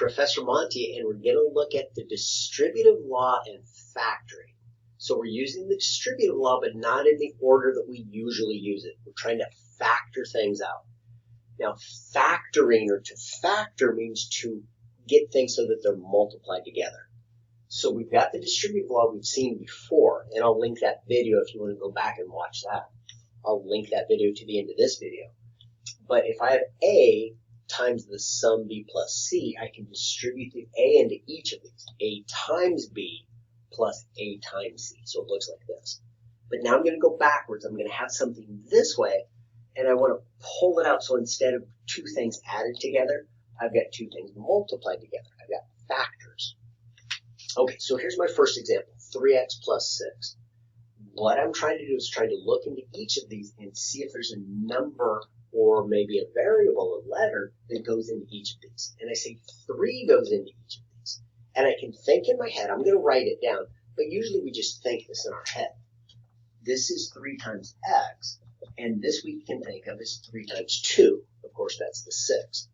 Professor Monty, and we're going to look at the distributive law and factoring. So we're using the distributive law, but not in the order that we usually use it. We're trying to factor things out. Now, factoring or to factor means to get things so that they're multiplied together. So we've got the distributive law we've seen before, and I'll link that video if you want to go back and watch that. I'll link that video to the end of this video. But if I have A times the sum B plus C, I can distribute the A into each of these. A times B plus A times C. So it looks like this. But now I'm going to go backwards. I'm going to have something this way, and I want to pull it out. So instead of two things added together, I've got two things multiplied together. I've got factors. Okay, so here's my first example, 3x plus 6. What I'm trying to do is try to look into each of these and see if there's a number or maybe a variable, a letter, that goes into each of these. And I say 3 goes into each of these. And I can think in my head, I'm going to write it down, but usually we just think this in our head. This is 3 times x, and this we can think of as 3 times 2. Of course, that's the 6.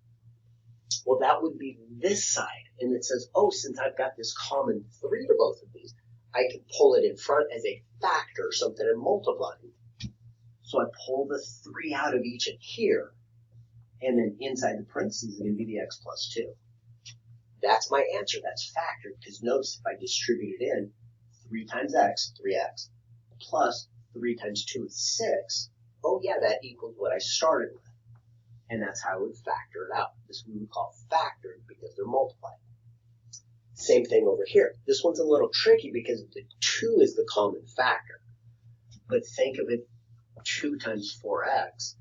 Well, that would be this side, and it says, oh, since I've got this common 3 to both of these, I can pull it in front as a factor or something and multiply. So I pull the 3 out of each of here, and then inside the parentheses is going to be the x plus 2. That's my answer. That's factored, because notice if I distribute it in, 3 times x, 3x, plus 3 times 2 is 6. Oh, yeah, that equals what I started with. And that's how I would factor it out. This we would call factored because they're multiplied. Same thing over here. This one's a little tricky because the 2 is the common factor. But think of it 2 times 4x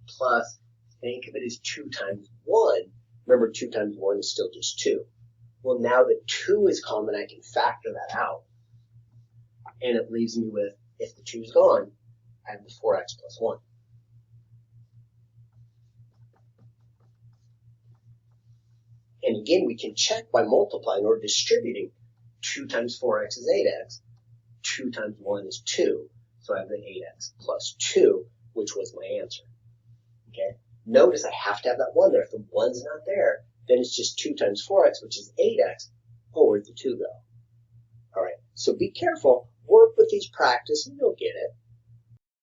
plus, think of it as 2 times 1. Remember, 2 times 1 is still just 2. Well, now that 2 is common, I can factor that out. And it leaves me with, if the 2 is gone, I have the 4x plus 1. And again, we can check by multiplying or distributing. 2 times 4x is 8x. 2 times 1 is 2. So I have the 8x plus 2, which was my answer. Okay. Notice I have to have that 1 there. If the 1's not there, then it's just 2 times 4x, which is 8x. Oh, where'd the 2 go? All right. So be careful. Work with these practice, and you'll get it.